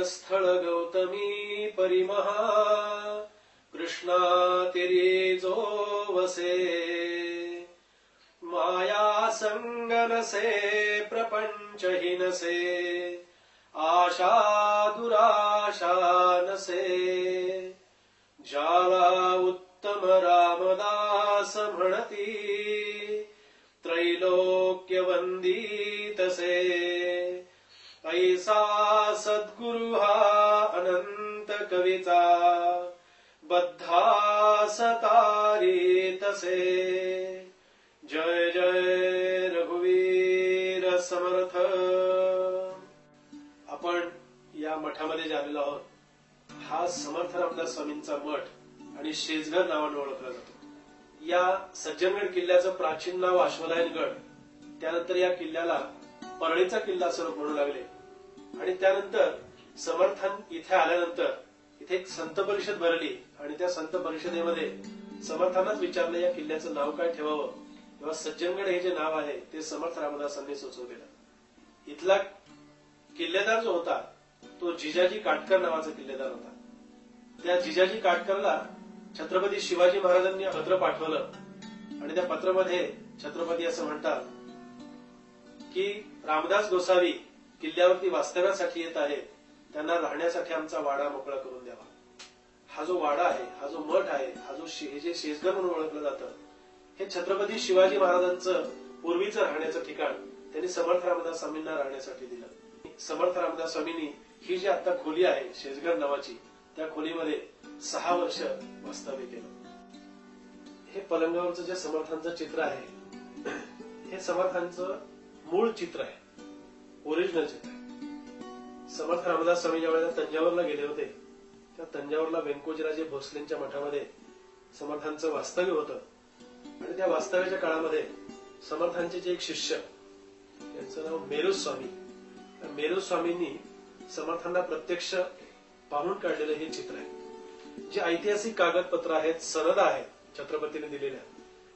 स्थळ गौतमी परिमहा कृष्णा तेरी जो वसे माया संग नसे प्रपंच ही नसे आशा दुराशा नसे ज्याला उत्तम रामदास म्हणती त्रैलोक्य वंदितसे ऐसा सद्गुरु हा अनंत कवीचा बद्धा सतारी तसे। जय जय रघुवीर समर्थ। आपण या मठामध्ये जे आलेलो आहोत हा समर्थ रामदास स्वामींचा मठ आणि शेजघर नावाने ओळखला जातो। या सज्जनगड किल्ल्याचं प्राचीन नाव अश्वलायनगड, त्यानंतर या किल्ल्याला परळीचा किल्ला असं लोक म्हणू लागले आणि त्यानंतर समर्थान इथे आल्यानंतर इथे एक संत परिषद भरली आणि त्या संत परिषदेमध्ये समर्थांनाच विचारलं या किल्ल्याचं नाव काय ठेवावं, तेव्हा सज्जनगड हे जे नाव आहे ते समर्थ रामदासांनी सुचवलेलं। इथला किल्लेदार जो होता तो जिजाजी काटकर नावाचा किल्लेदार होता। त्या जिजाजी काटकरला छत्रपती शिवाजी महाराजांनी पत्र पाठवलं आणि त्या पत्रामध्ये छत्रपती असं म्हणतात की रामदास गोसावी किल्ल्यावरती वास्तव्यासाठी येत आहेत, त्यांना राहण्यासाठी आमचा वाडा मोकळा करून द्यावा। हा जो वाडा आहे, हा जो मठ आहे, हा जो जे शेजघर म्हणून ओळखलं जातं हे छत्रपती शिवाजी महाराजांचं पूर्वीचं राहण्याचं ठिकाण त्यांनी समर्थ रामदास स्वामींना राहण्यासाठी दिलं। समर्थ रामदास स्वामींनी ही जी आता खोली आहे शेजघर नावाची, त्या खोलीमध्ये 6 वर्ष वास्तव्य केलं। हे पलंगावरचं जे समर्थांचं चित्र आहे हे समर्थांचं मूळ चित्र आहे, ओरिजिनल चित्र आहे। समर्थ रामदास स्वामी ज्या वेळेला तंजावरला गेले होते त्या तंजावरला व्यंकोजीराजे भोसलेंच्या मठामध्ये समर्थांचं वास्तव्य होतं आणि त्या वास्तव्याच्या काळामध्ये समर्थांचे जे एक शिष्य त्यांचं नाव मेरू स्वामी, मेरू स्वामींनी समर्थांना प्रत्यक्ष पाहून काढलेलं हे चित्र आहे। जे ऐतिहासिक कागदपत्र आहेत, सनदा आहेत छत्रपतीने दिलेल्या,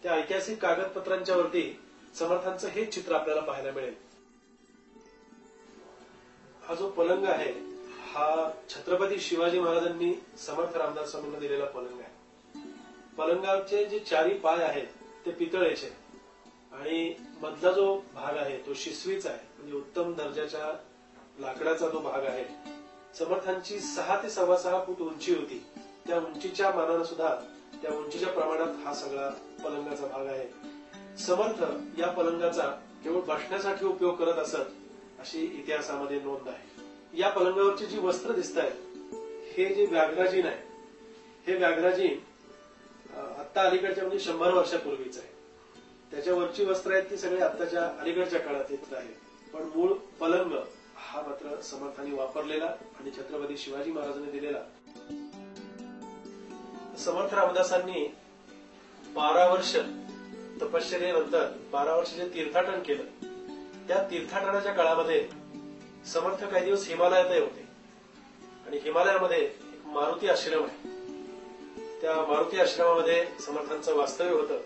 त्या ऐतिहासिक कागदपत्रांच्या वरती समर्थांचं हे चित्र आपल्याला पाहायला मिळेल। हा जो पलंग आहे हा छत्रपती शिवाजी महाराजांनी समर्थ रामदास स्वामींना दिलेला पलंग आहे। पलंगाचे जे 4 पाय आहेत ते पितळेचे आणि मधला जो भाग आहे तो शिसवीचा आहे, म्हणजे उत्तम दर्जाच्या लाकडाचा जो भाग आहे। समर्थांची 6 ते 6.25 फूट उंची होती, त्या उंचीच्या मानानं सुद्धा त्या उंचीच्या प्रमाणात हा सगळा पलंगाचा भाग आहे। समर्थ या पलंगाचा केवळ बसण्यासाठी उपयोग करत असत अशी इतिहासामध्ये नोंद आहे। या पलंगावरची जी वस्त्र दिसत आहेत हे जे व्याघ्राजीन आहे, हे व्याघ्राजीन आत्ता अलीकडच्या म्हणजे 100 वर्षापूर्वीच आहे। त्याच्यावरची वस्त्र आहेत ती सगळी आत्ताच्या अलीकडच्या काळातलीच आहे, पण मूळ पलंग हा मात्र समर्थांनी वापरलेला आणि छत्रपती शिवाजी महाराजांनी दिलेला। समर्थ रामदासांनी 12 वर्ष तपश्चर्येनंतर 12 वर्ष जे तीर्थाटन केलं, त्या तीर्थाटनाच्या काळामध्ये समर्थ काही दिवस हिमालयातही होते आणि हिमालयामध्ये एक मारुती आश्रम आहे, त्या मारुती आश्रमामध्ये समर्थांचं वास्तव्य होतं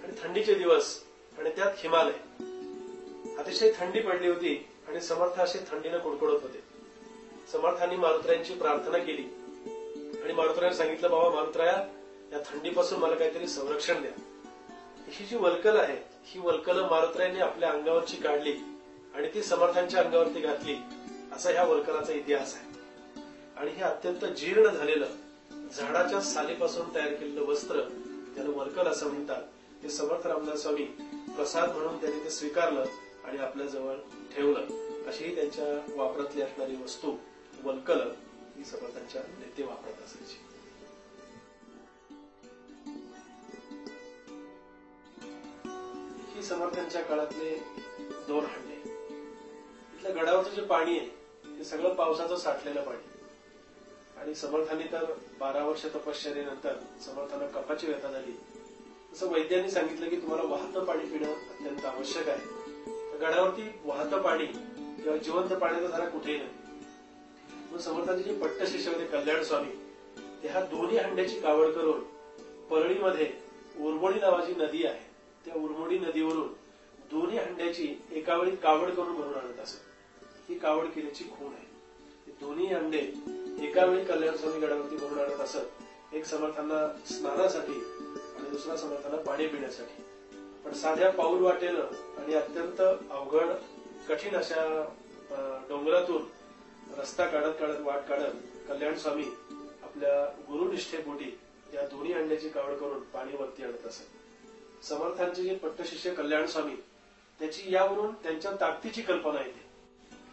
आणि थंडीचे दिवस आणि त्यात हिमालय, अतिशय थंडी पडली होती आणि समर्थ असे थंडीनं कुडकुडत होते। समर्थांनी मारुतरायांची प्रार्थना केली आणि मारुतरायांनी सांगितलं, बाबा मारुतराया या थंडीपासून मला काहीतरी संरक्षण द्या। ही जी वल्कल आहे ही वल्कल मारुतरायांनी आपल्या अंगावरची काढली आणि ती समर्थांच्या अंगावरती घातली, असा ह्या वल्कलाचा इतिहास आहे। आणि हे अत्यंत जीर्ण झालेलं झाडाच्या सालीपासून तयार केलेलं वस्त्र त्याला वल्कल असं म्हणतात, ते समर्थ रामदास स्वामी प्रसाद म्हणून त्यांनी ते स्वीकारलं आणि आपल्या जवळ ठेवलं। अशी त्यांच्या वापरातली असणारी वस्तू वल्कल ही समर्थांच्या नेते वापरत असायची। ही समर्थांच्या काळातले 2 हंडे। इथल्या गडावरचं जे पाणी आहे ते सगळं पावसाचं साठलेलं पाणी आणि समर्थांनी तर 12 वर्ष तपश्चर्येनंतर समर्थांना कफाची व्यथा झाली, तसं वैद्यांनी सांगितलं की तुम्हाला वाहतं पाणी पिणं अत्यंत आवश्यक आहे। गडावरती वाहतं पाणी किंवा जिवंत पाण्याचा धारा कुठेही नाही। मग समर्थांचे जे पट्ट शिष्य होते कल्याण स्वामी, ते ह्या 2 हंड्याची कावड करून परळीमध्ये उरमोडी नावाची नदी आहे, त्या उरमोडी नदीवरून 2 हंड्याची एका वेळी कावड करून भरून आणत असत। ही कावड केल्याची खूण आहे। दोन्ही अंडे एका वेळी कल्याण स्वामी गडावरती भरून आणत असत. एक समर्थांना स्नानासाठी आणि दुसरा समर्थांना पाणी पिण्यासाठी. पण साध्या पाऊल वाटेनं आणि अत्यंत अवघड कठीण अशा डोंगरातून रस्ता काढत वाट काढत कल्याण स्वामी आपल्या गुरुनिष्ठेपोटी या दोन्ही अंड्याची कावड करून पाणी वरती आणत असत. समर्थांचे जे पट्टशिष्य कल्याण स्वामी त्याची यावरून त्यांच्या ताकदीची कल्पना येते.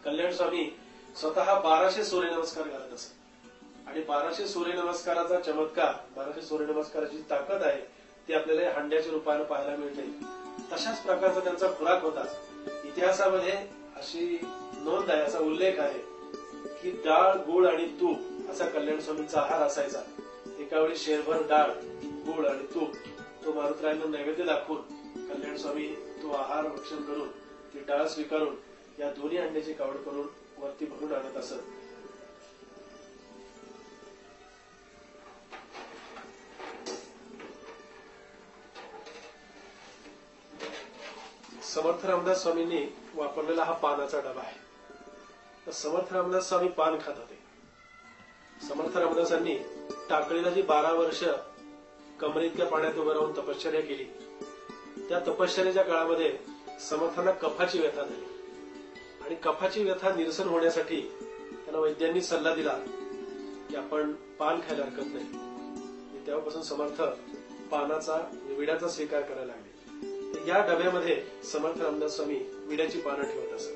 कल्याण स्वामी स्वतः 1200 सूर्यनमस्कार घालत असत आणि 1200 सूर्यनमस्काराचा चमत्कार, 1200 सूर्यनमस्काराची ताकद आहे ती आपल्याला हंड्याच्या रूपाने पाहायला मिळते. तशाच प्रकारचा त्यांचा खुराक होता. इतिहासामध्ये अशी नोंद आहे, असा उल्लेख आहे की डाळ, गुळ आणि तूप असा कल्याण स्वामींचा आहार असायचा. एका वेळी शेरभर डाळ, गुळ आणि तूप तो मारुतरायांना नैवेद्य दाखवून कल्याण स्वामी तो आहार भक्षण करून ती डाळ स्वीकारून या दोन्ही अंड्याची कावड करून वरती भरून आणत असत. समर्थ रामदास स्वामींनी वापरलेला हा पानाचा डबा आहे. तर समर्थ रामदास स्वामी पान खात होते. समर्थ रामदासांनी टाकळीला जी 12 वर्ष कमरेइतक्या पाण्यात उभं राहून तपश्चर्या केली, त्या तपश्चर्याच्या काळामध्ये समर्थांना कफाची व्यथा झाली आणि कफाची व्यथा निरसन होण्यासाठी त्यांना वैद्यांनी सल्ला दिला की आपण पान खायला हरकत नाही. तेव्हापासून समर्थ पानाचा, विड्याचा स्वीकार करायला लागले. या डब्यामध्ये समर्थ रामदास स्वामी विड्याची पानं ठेवत असत.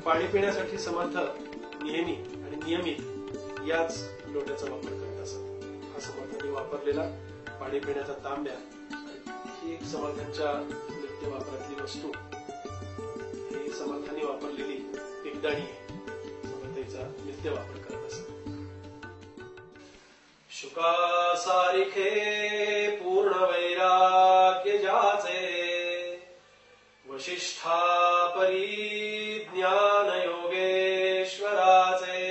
पाणी पिण्यासाठी समर्थ नेहमी आणि नियमित याच लोट्याचा वापर करत असत. हा समर्थांनी वापरलेला पाणी पिण्याचा तांब्या ही एक समर्थांच्या नित्य वापरातली वस्तू. ही समर्थांनी वापरलेली पिकदाणी आहे. समर्थांचा नित्य वापर करत असत. शुका सारिखे पूर्ण वैराग्य जाचे, वशिष्ठा परी ज्ञान योगेश्वराचे,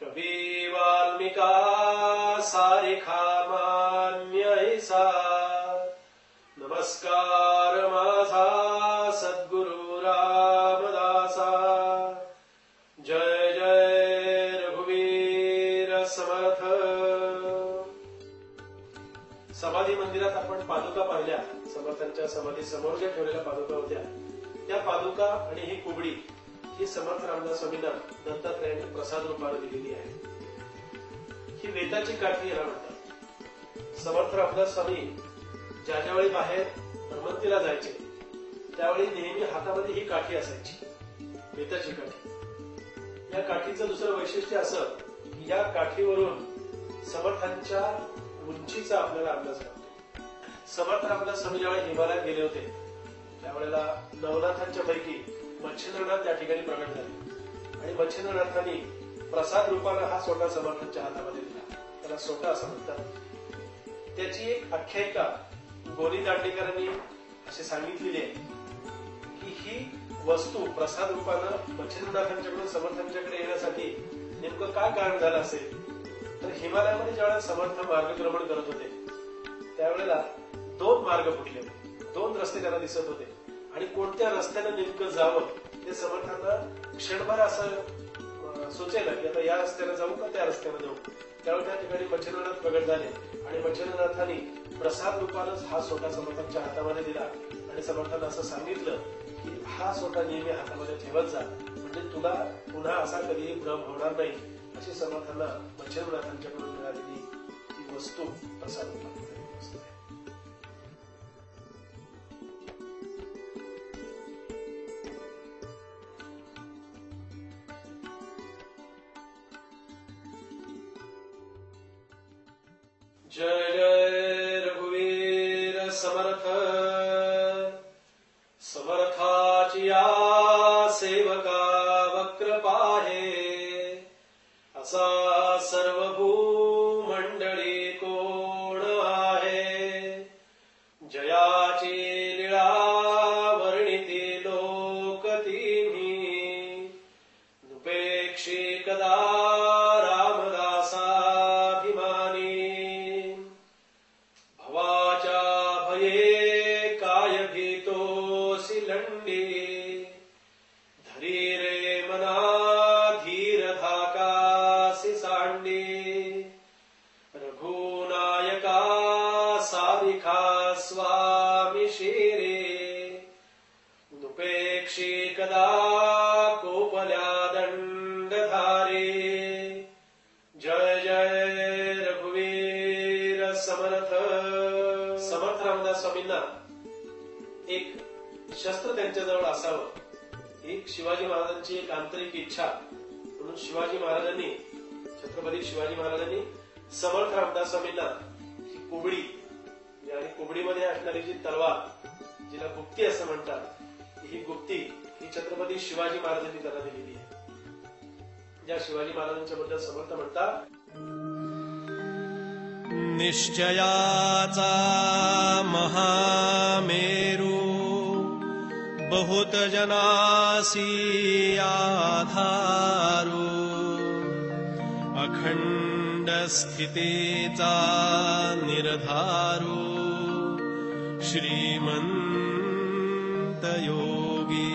कवी वाल्मिका सारिखा मान्य ऐसा, नमस्कार माझा सद्गुरु रामदासा. जय जय रघुवीर समर्थ. समाधी मंदिरात आपण पादुका पाहिल्या. समर्थांच्या समाधी समोर ज्या ठेवलेल्या पादुका होत्या त्या पादुका आणि ही कुबडी ही समर्थ रामदास स्वामींना दत्तात्रयांनी प्रसाद रूपाने दिलेली आहे. ही वेताची काठी याला म्हणतात. समर्थ रामदास स्वामी ज्या ज्यावेळी बाहेर भ्रमंतीला जायचे त्यावेळी नेहमी हातामध्ये ही काठी असायची, वेताची काठी. या काठीचं दुसरं वैशिष्ट्य असं की या काठीवरून समर्थांच्या उंचीचा आपल्याला अंदाज लागतो. समर्थ रामदास स्वामी ज्यावेळी हिमालयात गेले होते त्यावेळेला नवनाथांच्या पैकी मच्छिंद्रनाथ त्या ठिकाणी प्रगट झाले आणि मच्छिंद्रनाथांनी प्रसाद रूपाने हा सोटा समर्थांच्या हातामध्ये दिला. त्याला सोटा असं म्हणतात. त्याची एक आख्यायिका गोनी दांडेकरांनी अशी सांगितलेली आहे की ही वस्तू प्रसाद रूपानं मच्छिंद्रनाथांच्याकडून समर्थांच्याकडे येण्यासाठी नेमकं काय कारण झालं असेल तर हिमालयामध्ये ज्यावेळेला समर्थ मार्गक्रमण करत होते त्यावेळेला 2 मार्ग फुटले होते, 2 रस्ते त्यांना दिसत होते आणि कोणत्या रस्त्यानं नेमकं जावं ते समर्थांना क्षणभर असं सुचेना की आता या रस्त्यानं जाऊ का त्या रस्त्यानं जाऊ. त्यावेळी त्या ठिकाणी मच्छिंद्रनाथ प्रगट झाले आणि मच्छिंद्रनाथांनी प्रसाद रूपानंच हा सोटा समर्थांच्या हातामध्ये दिला आणि समर्थांना असं सांगितलं की हा सोटा नेहमी हातामध्ये ठेवत जा म्हणजे तुला पुन्हा असा कधीही भ्रम होणार नाही. अशी समर्थांना मच्छिंद्रनाथांच्याकडून मिळालेली ही वस्तू प्रसाद रूपाने असते. जय जय रघुवीर समर्थ. समर्थाची या सेवका वक्र पाहे, असा सर्व भूमंडळी कोण आहे. जयाची लीळा वर्णिती लोक तिन्ही, नुपेक्षी कदा भये काय भीतोसी लंडी, हरी रे मना धीर धाकासी सांडे रघुनायका सारिखा स्वामी शिरे नुपेक्षी कदा कोपल्या दंडधारे जय जय रघुवीर समर्थ. समर्थ रामदास स्वामींना एक शस्त्र त्यांच्याजवळ असावं, एक शिवाजी महाराजांची एक आंतरिक इच्छा म्हणून शिवाजी महाराजांनी, छत्रपती शिवाजी महाराजांनी समर्थ रामदास स्वामींना ही कुबडी आणि कुबडीमध्ये असणारी जी तलवार, जिला गुप्ती असं म्हणतात, ही गुप्ती ही छत्रपती शिवाजी महाराजांनी त्यांना दिलेली आहे. ज्या शिवाजी महाराजांच्या बद्दल समर्थ म्हणतात, निश्चयाचा महामेरू बहुत जनासी आधारू अखंड स्थितीचा निर्धारू श्रीमंत योगी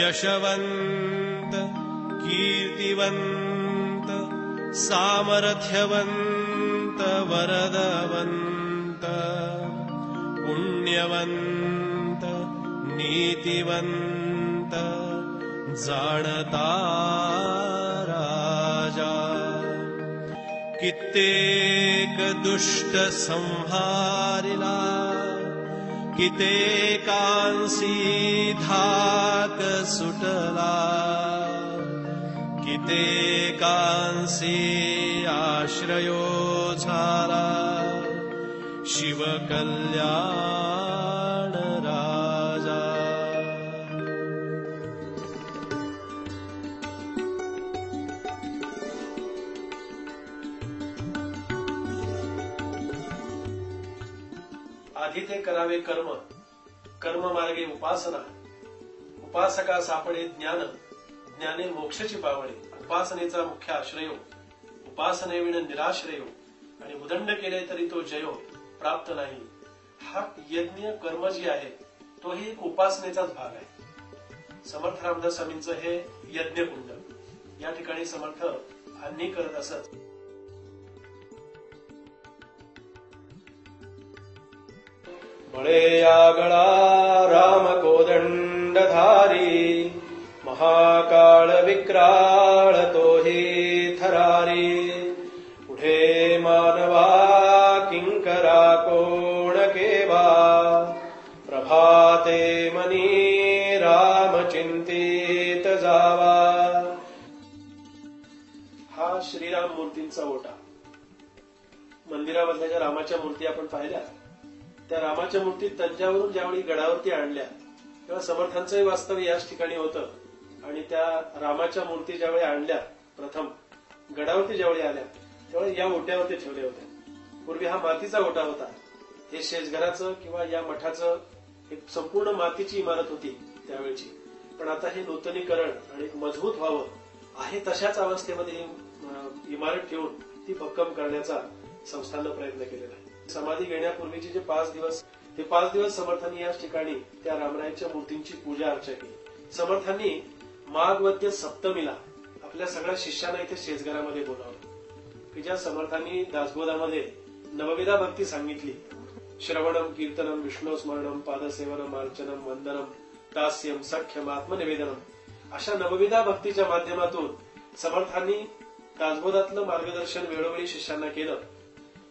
यशवंत कीर्तिवंत सामर्थ्यवंत वरदवंत पुण्यवंत नीतिवंत जाणता राजा कित्येक दुष्ट संहारिला कित्येकांसी धाक सुटला कित्येकांसी आश्रयो झाला शिवकल्याण राजा. आधी ते करावे कर्म, कर्म मार्गे उपासना, उपासका सापडे ज्ञान, ज्ञाने मोक्षाची पावणे, उपासनेचा मुख्य आश्रयो, उपासनेविण निराश्रयो आणि उदंड केले तरी तो जयो प्राप्त नाही. हा यज्ञ कर्म जी आहे तोही एक उपासनेचाच भाग आहे. समर्थ रामदास स्वामींचं हे यज्ञकुंड, या ठिकाणी समर्थ अन्नी करत असत. बळे आगळा राम कोदंडधारी महाकाळ विक्राळ तोही थरारी पुढे मानवा किंकरा कोण केवा प्रभाते मनी राम चिंतित जावा. हा श्रीराम मूर्तींचा ओटा. मंदिरामधल्या ज्या रामाच्या मूर्ती आपण पाहिल्या, त्या रामाच्या मूर्ती तंजावरून ज्यावेळी गडावरती आणल्या तेव्हा समर्थांचंही वास्तव्य याच ठिकाणी होतं. आणि त्या रामाच्या मूर्ती ज्यावेळी आणल्या, प्रथम गडावरती ज्यावेळी आल्या त्यावेळी या ओट्यावरती ठेवल्या होत्या. पूर्वी हा मातीचा ओटा होता. हे शेजघराचं किंवा या मठाचं एक संपूर्ण मातीची इमारत होती त्यावेळची. पण आता हे नूतनीकरण आणि मजबूत व्हावं आहे तशाच अवस्थेमध्ये ही इमारत ठेवून ती भक्कम करण्याचा संस्थांनं प्रयत्न केलेला आहे. समाधी घेण्यापूर्वीचे जे 5 दिवस, ते 5 दिवस समर्थांनी याच ठिकाणी त्या रामरायांच्या मूर्तींची पूजा अर्चा केली. समर्थांनी माघवद्य सप्तमीला आपल्या सगळ्या शिष्यांना इथे शेजघरामध्ये बोलावलं, की ज्या समर्थांनी दासबोधामध्ये नवविधा भक्ती सांगितली, श्रवणम कीर्तनम विष्णू स्मरणम पादसेवनम अर्चनम वंदनम दास्यम सख्यम आत्मनिवेदनम, अशा नवविधा भक्तीच्या माध्यमातून समर्थांनी दासबोधातलं मार्गदर्शन वेळोवेळी शिष्यांना केलं.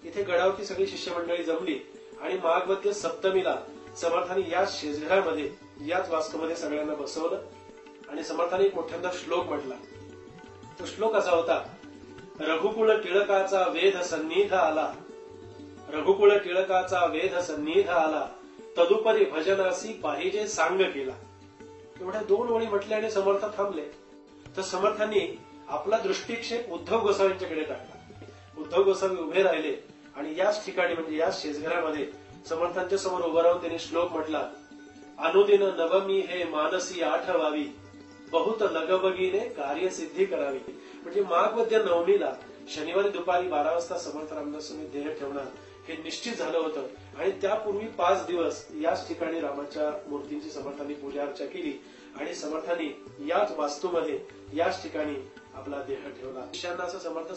इथे गडावरती सगळी शिष्यमंडळी जमली आणि माघवद्य सप्तमीला समर्थांनी याच शेजघरामध्ये, याच वास्तूमध्ये सगळ्यांना बसवलं आणि समर्थांनी एक मोठ्यांदा श्लोक म्हटला. तो श्लोक असा होता, रघुकुळ टिळकाचा वेध सन्निध आला, रघुकुळ टिळकाचा वेध सन्निध आला, तदुपरी भजनासी पाहिजे सांग केला. एवढ्या 2 ओळी म्हटल्या आणि समर्थ थांबले. तर समर्थांनी आपला दृष्टिक्षेप उद्धव गोसावींच्याकडे टाकला. उद्धव गोसावी उभे राहिले आणि याच ठिकाणी म्हणजे याच शेजघरामध्ये समर्थांच्या समोर उभं राहून त्यांनी श्लोक म्हटला, अनुदिन नवमी हे मानसी आठवावी, बहुत लगबगीने कार्यसिद्धी करावी. म्हणजे माघवद्य नवमीला शनिवारी दुपारी 12 वाजता समर्थ रामदास स्वामी देह ठेवणार हे निश्चित झालं होतं आणि त्यापूर्वी 5 दिवस याच ठिकाणी रामाच्या मूर्तींची समर्थांनी पूजा अर्चा केली आणि समर्थांनी याच वास्तूमध्ये याच ठिकाणी आपला देह ठेवला. शिष्यांना असं समर्थ